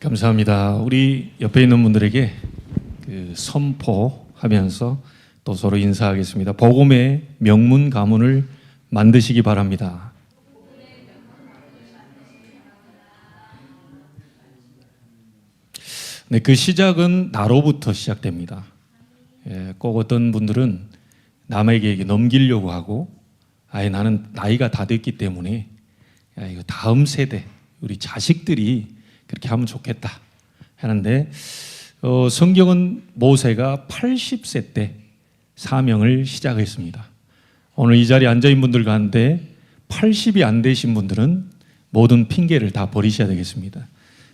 감사합니다. 우리 옆에 있는 분들에게 선포하면서 또 서로 인사하겠습니다. 복음의 명문 가문을 만드시기 바랍니다. 네, 그 시작은 나로부터 시작됩니다. 꼭 어떤 분들은 남에게 넘기려고 하고, 나는 나이가 다 됐기 때문에 이거 다음 세대 우리 자식들이 그렇게 하면 좋겠다 하는데, 성경은 모세가 80세 때 사명을 시작했습니다. 오늘 이 자리에 앉아있는 분들 가운데 80이 안 되신 분들은 모든 핑계를 다 버리셔야 되겠습니다.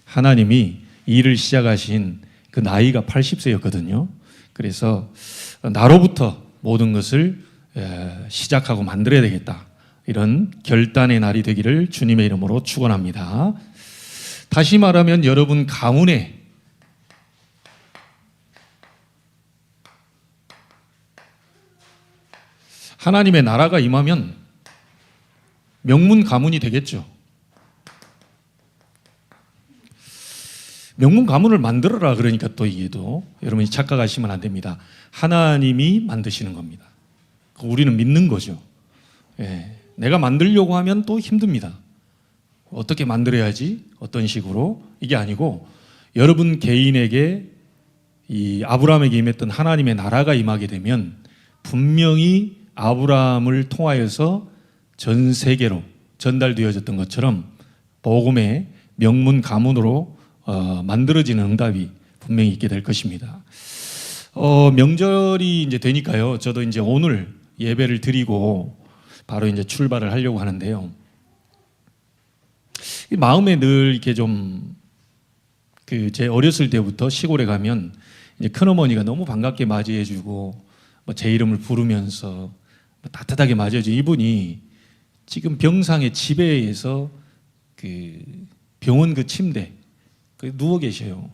하나님이 일을 시작하신 그 나이가 80세였거든요. 그래서 나로부터 모든 것을 시작하고 만들어야 되겠다, 이런 결단의 날이 되기를 주님의 이름으로 축원합니다. 다시 말하면 여러분 가문에 하나님의 나라가 임하면 명문 가문이 되겠죠. 명문 가문을 만들어라 그러니까 또 이게도 여러분이 착각하시면 안 됩니다. 하나님이 만드시는 겁니다. 우리는 믿는 거죠. 내가 만들려고 하면 또 힘듭니다. 어떻게 만들어야지, 어떤 식으로, 이게 아니고 여러분 개인에게 이 아브라함에게 임했던 하나님의 나라가 임하게 되면 분명히 아브라함을 통하여서 전 세계로 전달되어졌던 것처럼 복음의 명문 가문으로 만들어지는 응답이 분명히 있게 될 것입니다. 명절이 이제 되니까요, 저도 이제 오늘 예배를 드리고 바로 이제 출발을 하려고 하는데요. 마음에 늘 이렇게 좀 제 어렸을 때부터 시골에 가면 이제 큰어머니가 너무 반갑게 맞이해주고 제 이름을 부르면서 따뜻하게 맞이해주고, 이분이 지금 병상의 지배에서 병원 침대 누워 계셔요.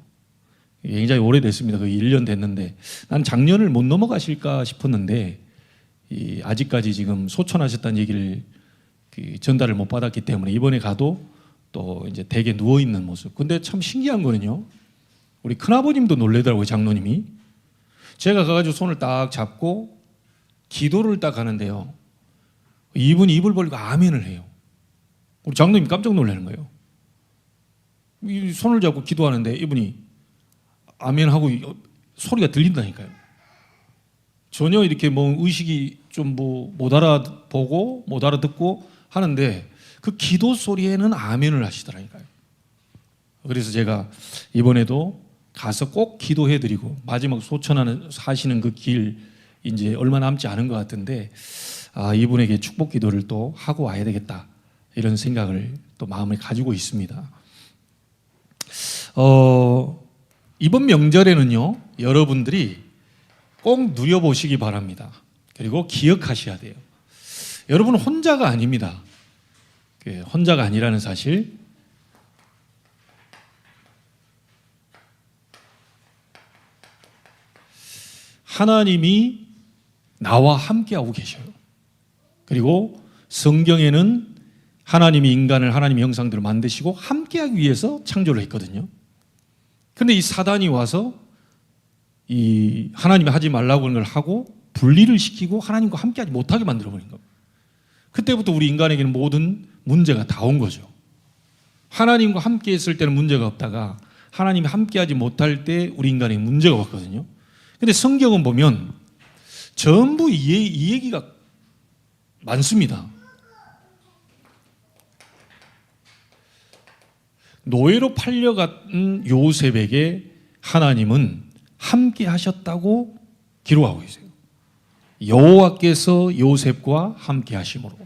굉장히 오래됐습니다. 거의 1년 됐는데 난 작년을 못 넘어가실까 싶었는데 아직까지 지금 소천하셨다는 얘기를 전달을 못 받았기 때문에 이번에 가도 또 이제 댁에 누워 있는 모습. 근데 참 신기한 거는요, 우리 큰아버님도 놀래더라고요. 장로님이 제가 가가지고 손을 딱 잡고 기도를 딱 하는데요, 이분이 입을 벌리고 아멘을 해요. 우리 장로님 깜짝 놀라는 거예요. 손을 잡고 기도하는데 이분이 아멘하고 소리가 들린다니까요. 전혀 이렇게 의식이 좀 못 알아보고 못 알아듣고 하는데 그 기도 소리에는 아멘을 하시더라니까요. 그래서 제가 이번에도 가서 꼭 기도해드리고, 마지막 소천하시는 그 길 이제 얼마 남지 않은 것 같은데, 이분에게 축복 기도를 또 하고 와야 되겠다, 이런 생각을 또 마음에 가지고 있습니다. 이번 명절에는요, 여러분들이 꼭 누려보시기 바랍니다. 그리고 기억하셔야 돼요. 여러분은 혼자가 아닙니다. 혼자가 아니라는 사실. 하나님이 나와 함께하고 계셔요. 그리고 성경에는 하나님이 인간을 하나님의 형상대로 만드시고 함께하기 위해서 창조를 했거든요. 그런데 이 사단이 와서 이 하나님이 하지 말라고 하는 걸 하고 분리를 시키고 하나님과 함께하지 못하게 만들어버린 겁니다. 그때부터 우리 인간에게는 모든 문제가 다 온 거죠. 하나님과 함께 했을 때는 문제가 없다가 하나님이 함께하지 못할 때 우리 인간에게 문제가 왔거든요. 그런데 성경은 보면 전부 이 얘기가 많습니다. 노예로 팔려간 요셉에게 하나님은 함께 하셨다고 기록하고 있어요. 여호와께서 요셉과 함께 하심으로.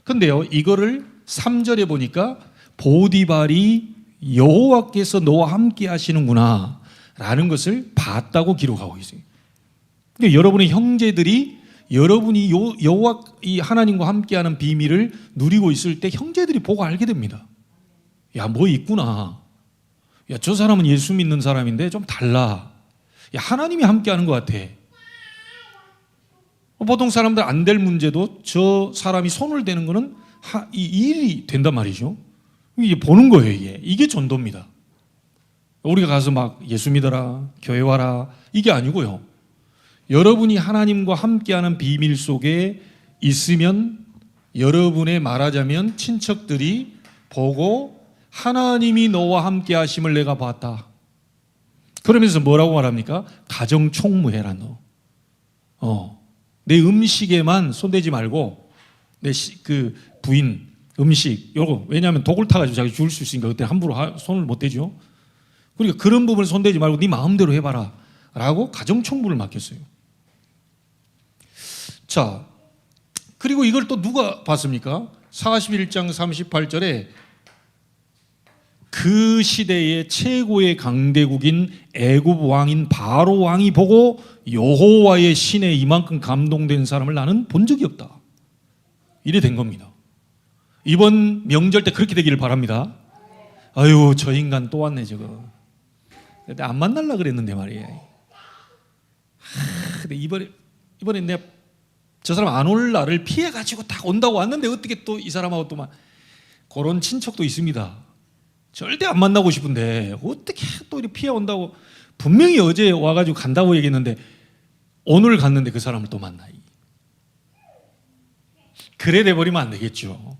근데요, 이거를 3절에 보니까 보디발이 여호와께서 너와 함께 하시는구나 라는 것을 봤다고 기록하고 있어요. 그러니까 여러분의 형제들이 여러분이 여호와 이 하나님과 함께하는 비밀을 누리고 있을 때 형제들이 보고 알게 됩니다. 야, 뭐 있구나. 야, 저 사람은 예수 믿는 사람인데 좀 달라. 야, 하나님이 함께하는 것 같아. 보통 사람들 안 될 문제도 저 사람이 손을 대는 거는 이 일이 된단 말이죠. 이게 보는 거예요. 이게 전도입니다. 우리가 가서 막 예수 믿어라, 교회 와라, 이게 아니고요. 여러분이 하나님과 함께하는 비밀 속에 있으면 여러분의 말하자면 친척들이 보고 하나님이 너와 함께 하심을 내가 봤다. 그러면서 뭐라고 말합니까? 가정 총무해라 너. 내 음식에만 손대지 말고 내 그 부인 음식 요거 왜냐하면 독을 타가지고 자기 죽을 수 있으니까 그때 함부로 손을 못 대죠. 그러니까 그런 부분을 손대지 말고 네 마음대로 해봐라 라고 가정 총무를 맡겼어요. 자, 그리고 이걸 또 누가 봤습니까? 41장 38절에 그 시대의 최고의 강대국인 애굽 왕인 바로 왕이 보고 여호와의 신에 이만큼 감동된 사람을 나는 본 적이 없다. 이래 된 겁니다. 이번 명절 때 그렇게 되기를 바랍니다. 아유, 저 인간 또 왔네 저거. 안 만날라 그랬는데 말이에요. 근데 이번에 내가 저 사람 안 올 날을 피해가지고 딱 온다고 왔는데 어떻게 또 이 사람하고 또 막 그런 친척도 있습니다. 절대 안 만나고 싶은데 어떻게 또 이렇게 피해 온다고 분명히 어제 와가지고 간다고 얘기했는데 오늘 갔는데 그 사람을 또 만나. 그래 돼버리면 안 되겠죠.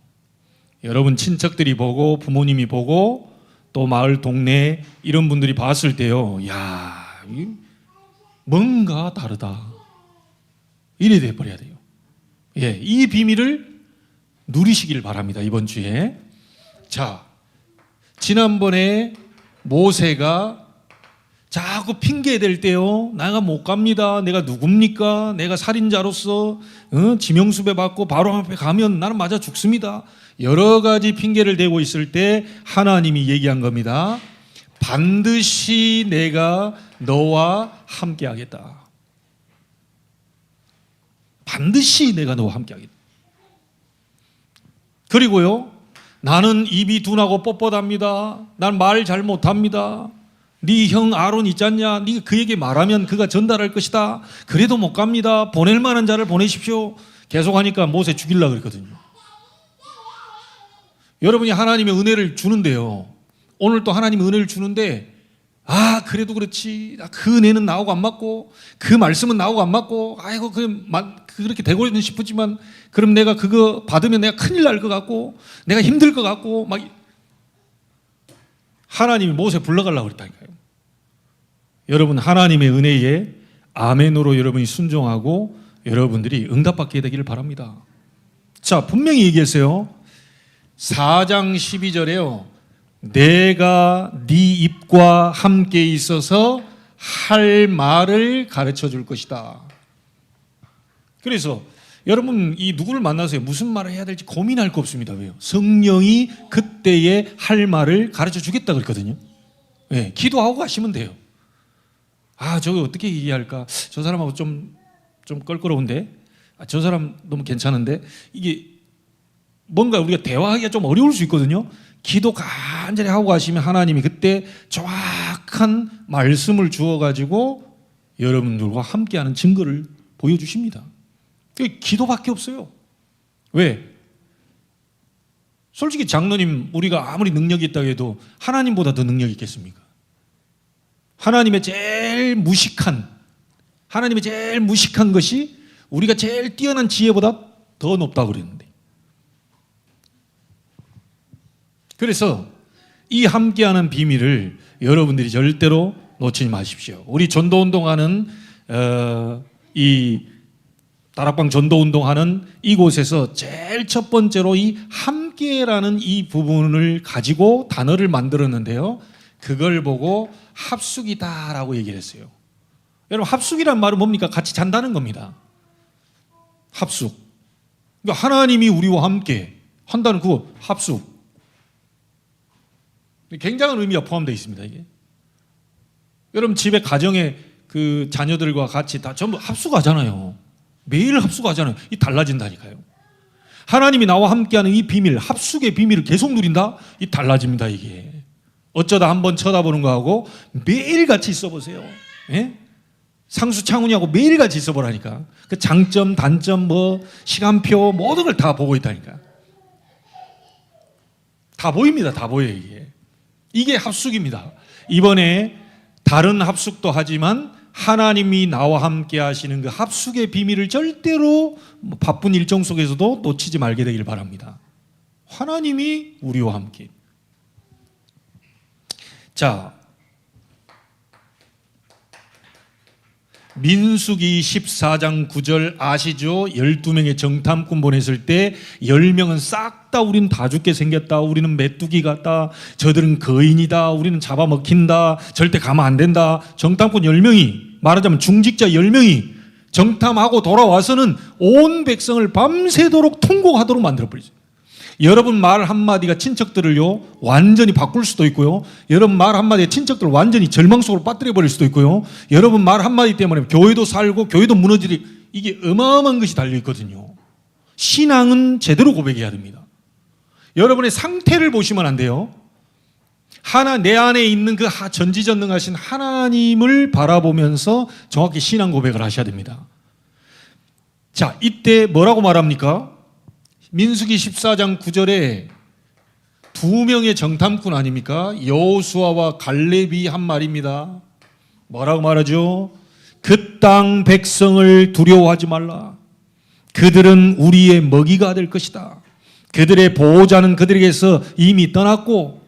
여러분 친척들이 보고 부모님이 보고 또 마을 동네 이런 분들이 봤을 때요, 야, 뭔가 다르다. 이래 돼버려야 돼요. 예, 이 비밀을 누리시길 바랍니다. 이번 주에. 자, 지난번에 모세가 자꾸 핑계 댈 때요, 내가 못 갑니다. 내가 누굽니까? 내가 살인자로서 지명수배 받고 바로 앞에 가면 나는 맞아 죽습니다. 여러 가지 핑계를 대고 있을 때 하나님이 얘기한 겁니다. 반드시 내가 너와 함께 하겠다. 반드시 내가 너와 함께 하겠다. 그리고요, 나는 입이 둔하고 뻣뻣합니다. 난 말 잘 못합니다. 네 형 아론 있잖냐? 네가 그에게 말하면 그가 전달할 것이다. 그래도 못 갑니다. 보낼 만한 자를 보내십시오. 계속하니까 모세 죽이려고 그랬거든요. 여러분이 하나님의 은혜를 주는데요, 오늘 또 하나님의 은혜를 주는데 그래도 그렇지, 그 은혜는 나하고 안 맞고 그 말씀은 나하고 안 맞고 아이고 그렇게 되고 있는 싶지만 그럼 내가 그거 받으면 내가 큰일 날 것 같고 내가 힘들 것 같고 막 하나님이 모세 불러가려고 그랬다니까요. 여러분 하나님의 은혜에 아멘으로 여러분이 순종하고 여러분들이 응답받게 되기를 바랍니다. 자, 분명히 얘기했어요. 4장 12절에요. 내가 네 입과 함께 있어서 할 말을 가르쳐 줄 것이다. 그래서 여러분 이 누구를 만나세요? 무슨 말을 해야 될지 고민할 거 없습니다. 왜요? 성령이 그때에 할 말을 가르쳐 주겠다 그랬거든요. 네, 기도하고 가시면 돼요. 저거 어떻게 얘기할까? 저 사람하고 좀 껄끄러운데, 저 사람 너무 괜찮은데, 이게 뭔가 우리가 대화하기가 좀 어려울 수 있거든요. 기도 간절히 하고 가시면 하나님이 그때 정확한 말씀을 주어가지고 여러분들과 함께하는 증거를 보여주십니다. 기도밖에 없어요. 왜? 솔직히 장로님 우리가 아무리 능력이 있다고 해도 하나님보다 더 능력이 있겠습니까? 하나님의 제일 무식한 것이 우리가 제일 뛰어난 지혜보다 더 높다고 그랬는데, 그래서 이 함께하는 비밀을 여러분들이 절대로 놓치지 마십시오. 우리 전도운동하는 이 다락방 전도운동하는 이곳에서 제일 첫 번째로 이 함께라는 이 부분을 가지고 단어를 만들었는데요, 그걸 보고 합숙이다라고 얘기를 했어요. 여러분 합숙이란 말은 뭡니까? 같이 잔다는 겁니다. 합숙. 그러니까 하나님이 우리와 함께 한다는 그 합숙. 굉장한 의미가 포함되어 있습니다. 이게. 여러분 집에 가정에 그 자녀들과 같이 다 전부 합숙하잖아요. 매일 합숙하잖아요. 이 달라진다니까요. 하나님이 나와 함께하는 이 비밀, 합숙의 비밀을 계속 누린다? 이 달라집니다. 이게. 어쩌다 한번 쳐다보는 거하고 매일 같이 있어 보세요. 예? 상수 창훈이하고 매일 같이 있어 보라니까. 그 장점, 단점, 시간표 모든 걸 다 보고 있다니까. 다 보입니다. 다 보여요. 이게. 이게 합숙입니다. 이번에 다른 합숙도 하지만 하나님이 나와 함께 하시는 그 합숙의 비밀을 절대로 바쁜 일정 속에서도 놓치지 말게 되길 바랍니다. 하나님이 우리와 함께. 자, 민수기 14장 9절 아시죠? 12명의 정탐꾼 보냈을 때 10명은 싹 다 우리는 다 죽게 생겼다. 우리는 메뚜기 같다. 저들은 거인이다. 우리는 잡아먹힌다. 절대 가면 안 된다. 정탐꾼 10명이, 말하자면 중직자 10명이 정탐하고 돌아와서는 온 백성을 밤새도록 통곡하도록 만들어버리죠. 여러분 말 한마디가 친척들을요 완전히 바꿀 수도 있고요, 여러분 말 한마디에 친척들을 완전히 절망 속으로 빠뜨려 버릴 수도 있고요, 여러분 말 한마디 때문에 교회도 살고 교회도 무너지리, 이게 어마어마한 것이 달려 있거든요. 신앙은 제대로 고백해야 됩니다. 여러분의 상태를 보시면 안 돼요. 내 안에 있는 그 전지전능하신 하나님을 바라보면서 정확히 신앙 고백을 하셔야 됩니다. 자, 이때 뭐라고 말합니까? 민수기 14장 9절에 두 명의 정탐꾼 아닙니까? 여호수아와 갈렙이 한 말입니다. 뭐라고 말하죠? 그 땅 백성을 두려워하지 말라. 그들은 우리의 먹이가 될 것이다. 그들의 보호자는 그들에게서 이미 떠났고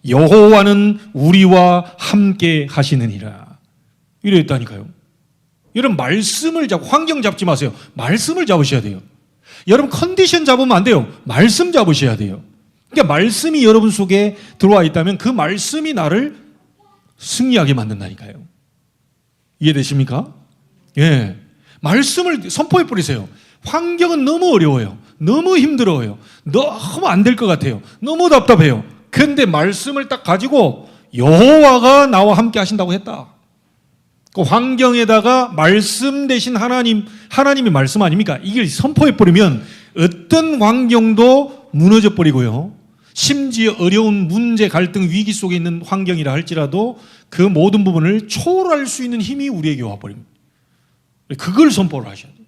여호와는 우리와 함께 하시느니라. 이랬다니까요. 여러분 말씀을 잡고, 환경 잡지 마세요. 말씀을 잡으셔야 돼요. 여러분 컨디션 잡으면 안 돼요. 말씀 잡으셔야 돼요. 그러니까 말씀이 여러분 속에 들어와 있다면 그 말씀이 나를 승리하게 만든다니까요. 이해되십니까? 예. 말씀을 선포해 버리세요. 환경은 너무 어려워요. 너무 힘들어요. 너무 안 될 것 같아요. 너무 답답해요. 그런데 말씀을 딱 가지고 여호와가 나와 함께 하신다고 했다. 그 환경에다가 말씀 대신 하나님이 말씀 아닙니까? 이걸 선포해 버리면 어떤 환경도 무너져 버리고요, 심지어 어려운 문제, 갈등, 위기 속에 있는 환경이라 할지라도 그 모든 부분을 초월할 수 있는 힘이 우리에게 와버립니다. 그걸 선포를 하셔야 돼요.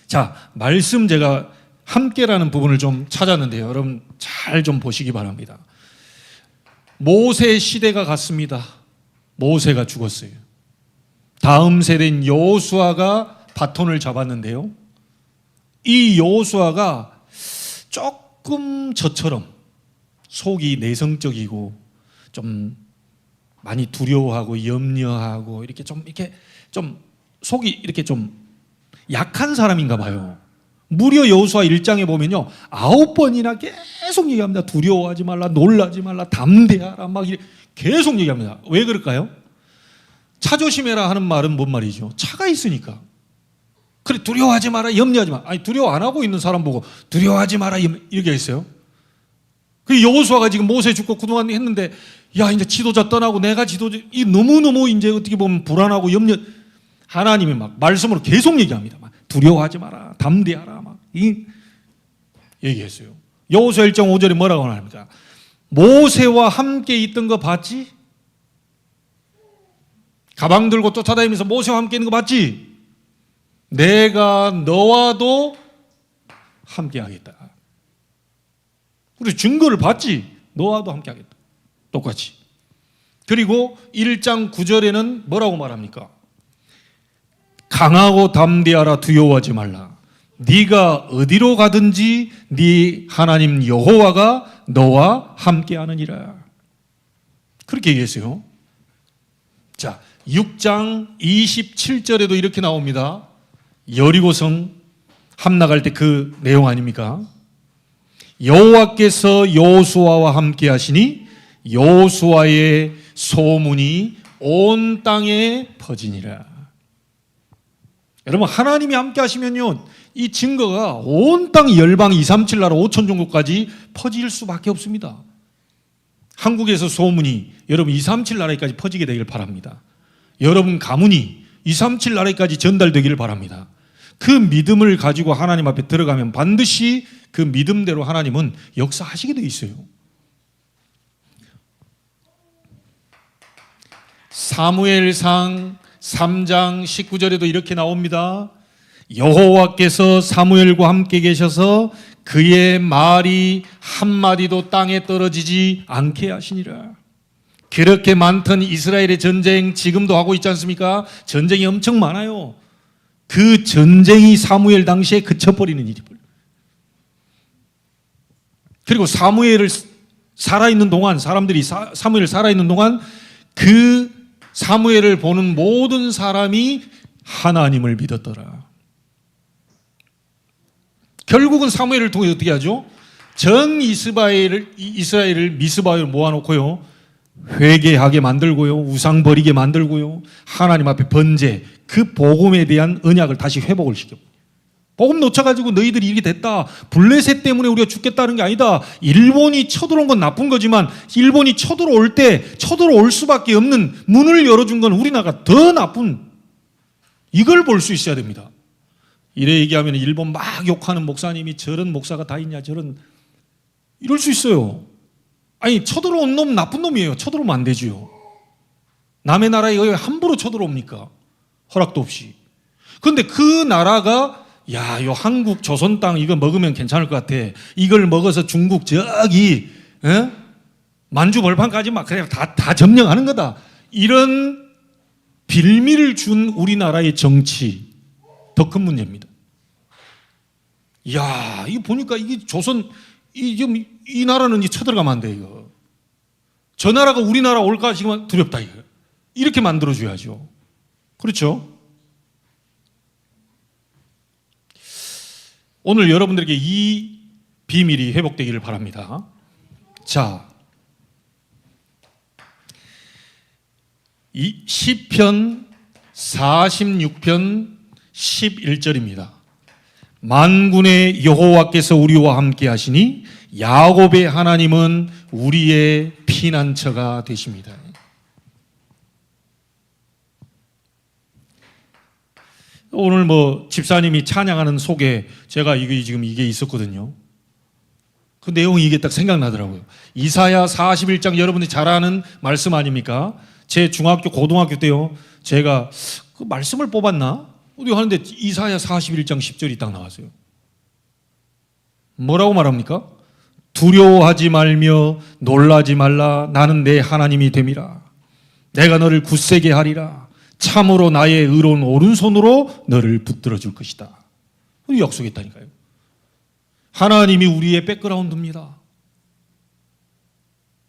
자, 말씀 제가 함께라는 부분을 좀 찾았는데요, 여러분 잘 좀 보시기 바랍니다. 모세 시대가 갔습니다. 모세가 죽었어요. 다음 세대인 여호수아가 바톤을 잡았는데요, 이 여호수아가 조금 저처럼 속이 내성적이고 좀 많이 두려워하고 염려하고 이렇게 좀 속이 이렇게 좀 약한 사람인가 봐요. 무려 여호수아 1장에 보면요 9번이나 계속 얘기합니다. 두려워하지 말라, 놀라지 말라, 담대하라, 막 계속 얘기합니다. 왜 그럴까요? 차 조심해라 하는 말은 뭔 말이죠? 차가 있으니까. 그래, 두려워하지 마라, 염려하지 마라. 아니, 두려워 안 하고 있는 사람 보고 두려워하지 마라 이렇게 했어요. 그 여호수아가 지금 모세 죽고 그동안 했는데, 야 이제 지도자 떠나고 내가 이 너무너무 이제 어떻게 보면 불안하고 염려. 하나님이 막 말씀으로 계속 얘기합니다. 막 두려워하지 마라, 담대하라, 막 얘기했어요. 여호수아 1장 5절에 뭐라고 합니까? 모세와 함께 있던 거 봤지? 가방 들고 쫓아다니면서 모세와 함께 있는 거 봤지? 내가 너와도 함께 하겠다. 우리 증거를 봤지? 너와도 함께 하겠다. 똑같이. 그리고 1장 9절에는 뭐라고 말합니까? 강하고 담대하라, 두려워하지 말라. 네가 어디로 가든지 네 하나님 여호와가 너와 함께하느니라. 그렇게 얘기했어요. 자, 6장 27절에도 이렇게 나옵니다. 여리고성 함락할 때 그 내용 아닙니까? 여호와께서 여호수아와 함께 하시니 여호수아의 소문이 온 땅에 퍼지니라. 여러분 하나님이 함께 하시면요 이 증거가 온 땅 열방 237 나라 5천 종국까지 퍼질 수밖에 없습니다. 한국에서 소문이 여러분 237 나라까지 퍼지게 되길 바랍니다. 여러분 가문이 237 나라까지 전달되기를 바랍니다. 그 믿음을 가지고 하나님 앞에 들어가면 반드시 그 믿음대로 하나님은 역사하시게 되어 있어요. 사무엘상 3장 19절에도 이렇게 나옵니다. 여호와께서 사무엘과 함께 계셔서 그의 말이 한마디도 땅에 떨어지지 않게 하시니라. 그렇게 많던 이스라엘의 전쟁 지금도 하고 있지 않습니까? 전쟁이 엄청 많아요. 그 전쟁이 사무엘 당시에 그쳐버리는 일이고요. 그리고 사무엘을 살아있는 동안, 사람들이 사무엘을 살아있는 동안 그 사무엘을 보는 모든 사람이 하나님을 믿었더라. 결국은 사무엘을 통해 어떻게 하죠? 전 이스라엘을 미스바에 모아놓고요, 회개하게 만들고요, 우상 버리게 만들고요, 하나님 앞에 번제, 그 복음에 대한 언약을 다시 회복을 시켜. 복음 놓쳐가지고 너희들이 이렇게 됐다, 블레셋 때문에 우리가 죽겠다는 게 아니다. 일본이 쳐들어온 건 나쁜 거지만 일본이 쳐들어올 때 쳐들어올 수밖에 없는 문을 열어준 건 우리나라가 더 나쁜, 이걸 볼 수 있어야 됩니다. 이래 얘기하면 일본 막 욕하는 목사님이 저런 목사가 다 있냐, 저런, 이럴 수 있어요. 아니, 쳐들어온 놈 나쁜 놈이에요. 쳐들어오면 안 되지요. 남의 나라에 왜 함부로 쳐들어옵니까? 허락도 없이. 그런데 그 나라가 야, 요 한국 조선 땅 이거 먹으면 괜찮을 것 같아. 이걸 먹어서 중국 저기 만주 벌판까지 막 그래 다 점령하는 거다. 이런 빌미를 준 우리나라의 정치, 더 큰 문제입니다. 야, 이거 보니까 이게 조선 이 나라는 쳐들어가면 안 돼, 이거. 저 나라가 우리나라 올까 지금 두렵다, 이거. 이렇게 만들어줘야죠. 그렇죠? 오늘 여러분들에게 이 비밀이 회복되기를 바랍니다. 자, 이 시편 46편 11절입니다. 만군의 여호와께서 우리와 함께 하시니 야곱의 하나님은 우리의 피난처가 되십니다. 오늘 집사님이 찬양하는 속에 제가 지금 이게 있었거든요. 그 내용이 이게 딱 생각나더라고요. 이사야 41장 여러분들이 잘 아는 말씀 아닙니까? 제 중학교, 고등학교 때요, 제가 그 말씀을 뽑았나? 어디 하는데 이사야 41장 10절이 딱 나왔어요. 뭐라고 말합니까? 두려워하지 말며 놀라지 말라. 나는 내 하나님이 됨이라. 내가 너를 굳세게 하리라. 참으로 나의 의로운 오른손으로 너를 붙들어 줄 것이다. 약속했다니까요. 하나님이 우리의 백그라운드입니다.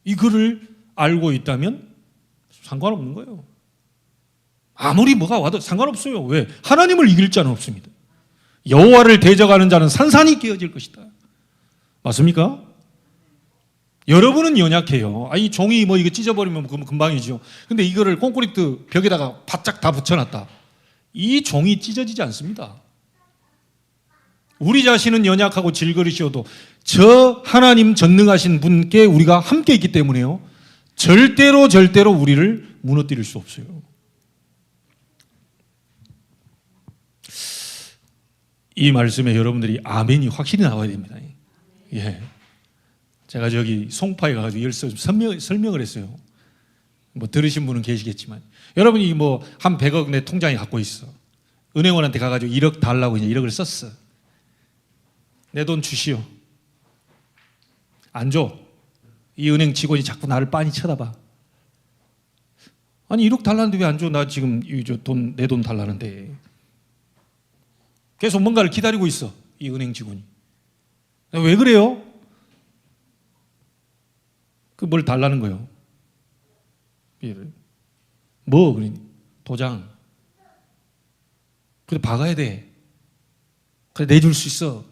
이거를 알고 있다면 상관없는 거예요. 아무리 뭐가 와도 상관없어요. 왜? 하나님을 이길 자는 없습니다. 여호와를 대적하는 자는 산산이 깨어질 것이다. 맞습니까? 여러분은 연약해요. 이 종이 이거 찢어버리면 금방이죠. 근데 이거를 콘크리트 벽에다가 바짝 다 붙여놨다. 이 종이 찢어지지 않습니다. 우리 자신은 연약하고 질그릇이어도 저 하나님 전능하신 분께 우리가 함께 있기 때문에요, 절대로 우리를 무너뜨릴 수 없어요. 이 말씀에 여러분들이 아멘이 확실히 나와야 됩니다. 예. 제가 송파에 가가지고 설명을 했어요. 들으신 분은 계시겠지만, 여러분이 한 100억 내 통장에 갖고 있어. 은행원한테 가가지고 1억 달라고 이제 1억을 썼어. 내 돈 주시오. 안 줘. 이 은행 직원이 자꾸 나를 빤히 쳐다봐. 아니 1억 달라는데 왜 안 줘? 나 지금 내 돈 달라는데. 계속 뭔가를 기다리고 있어, 이 은행 직원이. 왜 그래요? 뭘 달라는 거예요? 그러니? 도장. 그래 박아야 돼. 그래 내줄 수 있어.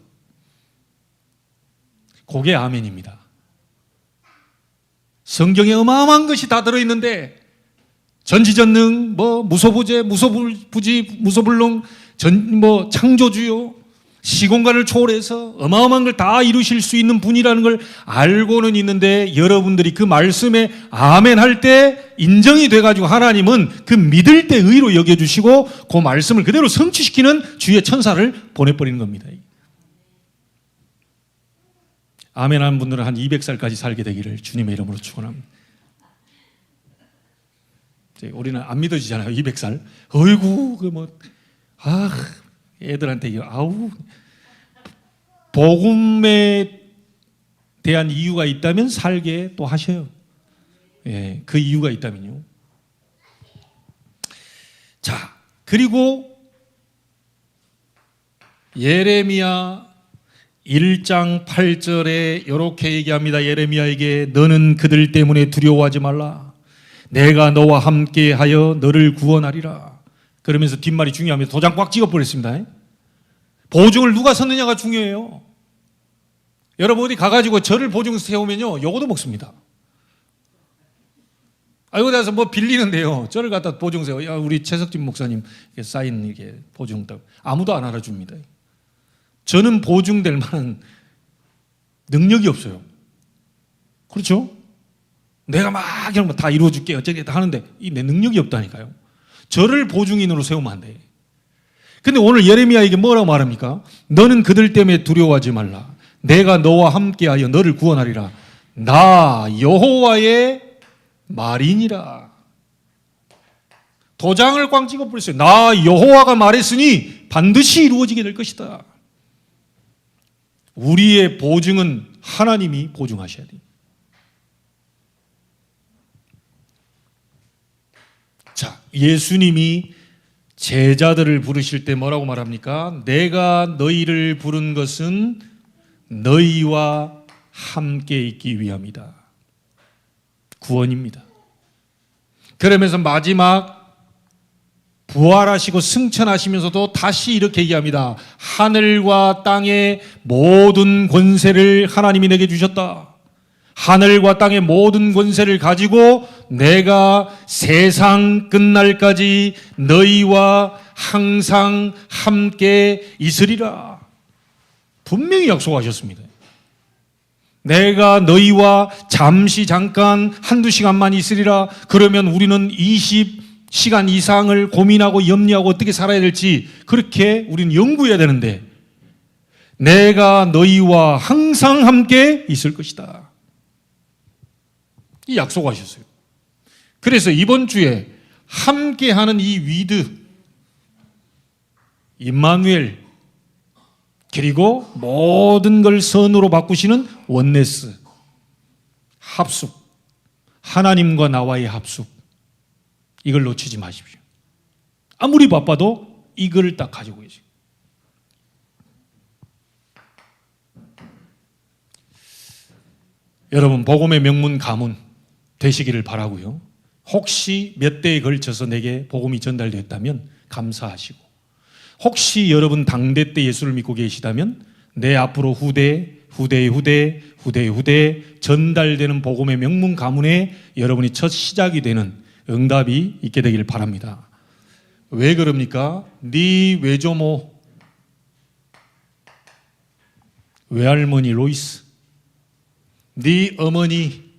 그게 아멘입니다. 성경에 어마어마한 것이 다 들어있는데 전지전능, 무소부재, 무소부지, 무소불능, 창조주요, 시공간을 초월해서 어마어마한 걸 다 이루실 수 있는 분이라는 걸 알고는 있는데, 여러분들이 그 말씀에 아멘 할 때 인정이 돼가지고 하나님은 그 믿을 때 의로 여겨주시고 그 말씀을 그대로 성취시키는 주의 천사를 보내버리는 겁니다. 아멘 하는 분들은 한 200살까지 살게 되기를 주님의 이름으로 축원합니다. 우리는 안 믿어지잖아요. 200살. 어이구, 애들한테 아우 복음에 대한 이유가 있다면 살게 또 하셔요. 예, 그 이유가 있다면요. 자, 그리고 예레미야 1장 8절에 이렇게 얘기합니다. 예레미야에게 너는 그들 때문에 두려워하지 말라. 내가 너와 함께하여 너를 구원하리라. 그러면서 뒷말이 중요합니다. 도장 꽉 찍어버렸습니다. 보증을 누가 섰느냐가 중요해요. 여러분 어디 가가지고 저를 보증 세우면요 요거도 먹습니다. 이거 가서 뭐 빌리는데요 저를 갖다 보증 세워. 야, 우리 최석진 목사님 사인 이게 보증 따고 아무도 안 알아줍니다. 저는 보증될 만한 능력이 없어요. 그렇죠? 내가 막 이런 거 다 이루어줄게 어쩌게 다 하는데 이 내 능력이 없다니까요. 저를 보증인으로 세우면 안 돼. 근데 오늘 예레미야에게 뭐라고 말합니까? 너는 그들 때문에 두려워하지 말라. 내가 너와 함께하여 너를 구원하리라. 나 여호와의 말이니라. 도장을 꽝 찍어버렸어요. 나 여호와가 말했으니 반드시 이루어지게 될 것이다. 우리의 보증은 하나님이 보증하셔야 돼요. 자, 예수님이 제자들을 부르실 때 뭐라고 말합니까? 내가 너희를 부른 것은 너희와 함께 있기 위함이다. 구원입니다. 그러면서 마지막 부활하시고 승천하시면서도 다시 이렇게 얘기합니다. 하늘과 땅의 모든 권세를 하나님이 내게 주셨다. 하늘과 땅의 모든 권세를 가지고 내가 세상 끝날까지 너희와 항상 함께 있으리라. 분명히 약속하셨습니다. 내가 너희와 잠깐 한두 시간만 있으리라. 그러면 우리는 20시간 이상을 고민하고 염려하고 어떻게 살아야 될지 그렇게 우리는 연구해야 되는데 내가 너희와 항상 함께 있을 것이다. 이 약속하셨어요. 그래서 이번 주에 함께하는 이 위드, 임마누엘, 그리고 모든 걸 선으로 바꾸시는 원네스, 합숙, 하나님과 나와의 합숙, 이걸 놓치지 마십시오. 아무리 바빠도 이걸 딱 가지고 계세요. 여러분 복음의 명문 가문 되시기를 바라고요. 혹시 몇 대에 걸쳐서 내게 복음이 전달됐다면 감사하시고, 혹시 여러분 당대 때 예수를 믿고 계시다면 내 앞으로 후대의 후대 전달되는 복음의 명문 가문에 여러분이 첫 시작이 되는 응답이 있게 되기를 바랍니다. 왜 그럽니까? 네 외조모, 외할머니 로이스, 네 어머니